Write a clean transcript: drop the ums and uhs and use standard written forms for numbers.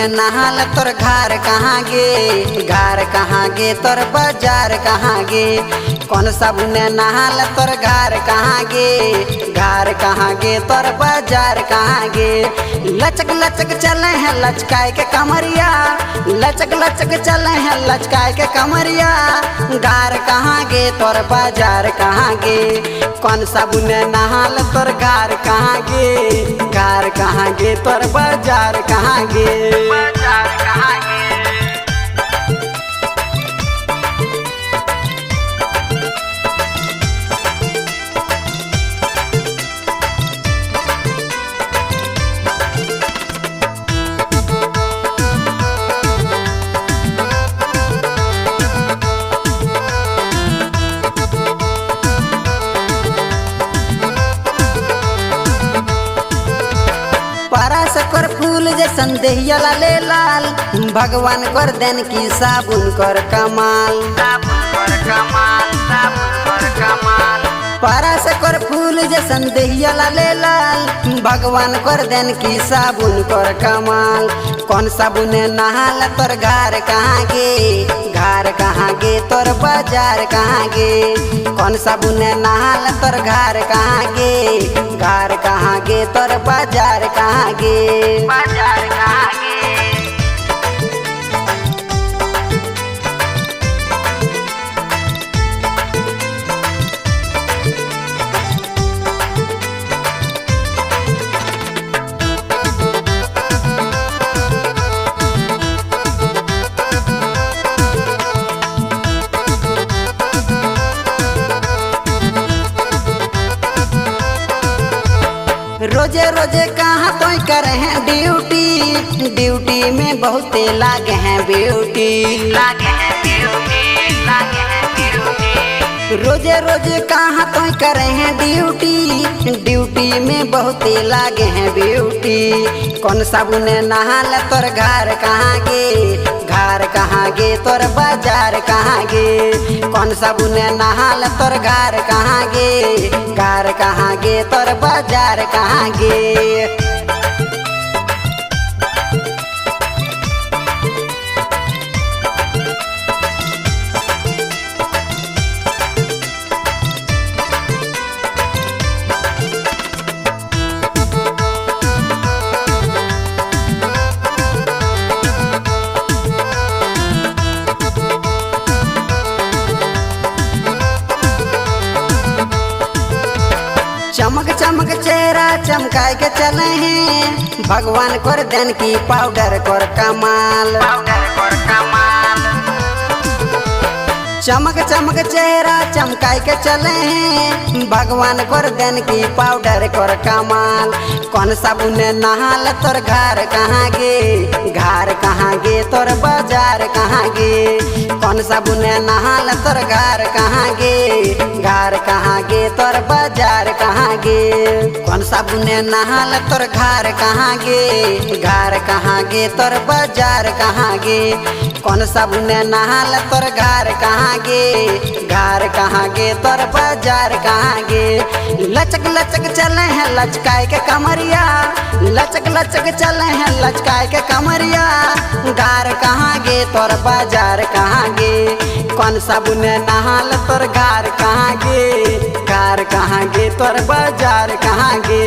नहाल तोर घर कहाँ गे, घर कहाँ गे तोर बाजार कहाँ गे। कौन साबुन नहाल तोर घर कहाँ गे, घर कहाँ गे तोर बाजार कहाँ गे। लचक लचक चले हैं लचकाए के कमरिया, लचक लचक चले हैं लचकाए के कमरिया। घर कहाँ गे तोर बाजार कहाँ गे। कौन साबुन नहाल तोर घर कहाँ गे, घर कहाँ गे तोर बाजार कहाँ गे, बाजार कहाँ गे। परास कर फूल जैसन देहिया लाले लाल, भगवान कर देन की साबुन कर कमाल, साबुन कर कमाल, साबुन कर कमाल। परास कर फूल जैसन देहिया लाले लाल, भगवान कर देन की साबुन कर कमाल। कौन साबुन नहाल तोर घर कहाँ गे, घर कहाँ गे तोर बाजार कहाँ गे। कौन साबुन नहाल तोर घर कहाँ गे, घर कहाँ गे तोर बाजार कहाँ गे, बाजार कहाँ गे। रोजे रोजे कहाँ तो करे हैं ड्यूटी, ड्यूटी में बहुते लागे हैं ब्यूटी, लागे हैं ब्यूटी, लागे हैं ब्यूटी। रोजे रोजे कहाँ तो करे हैं ड्यूटी, ड्यूटी में बहुते लागे हैं ब्यूटी। कौन साबुन नहाल तोर घर कहाँ गे, घर कहाँ गे तोर बाजार कहाँ गे। कौन साबुन नहाल तोर घर कहाँ गे, घर कहाँ गे तोर बाजार कहाँ गे। चमक चमक चेहरा चमकाए के चले हैं, भगवान कर देन की पाउडर कर कमाल, पाउडर कर कमाल। चमक चमक चेहरा चमकाए के चले हैं, भगवान कर देन की पाउडर कर कमाल। कौन साबुन नहाल तोर घर कहाँ गे, घर कहाँ गे तोर बाजार कहाँ गे। कौन साबुन नहाल तोर घर कहाँ गे, घर कहाँ गे तोर बाजार कहाँ गे। कौन साबुन नहाल तोर घर कहाँ गे, घर कहाँ गे तोर बाजार कहाँ गे। कौन साबुन नहाल तोर घर कहाँ गे, घर कहाँ गे तोर बाजार कहाँ गे। लचक लचक चले हैं लचकाए के कमरिया, लचक लचक चले हैं लचकाए के कमरिया। घर कहाँ गे तोर बाजार कहाँ गे। कौन साबुन नहाल तोर घर कहाँ गे, घर कहाँ गे तोर बाजार कहाँ गे।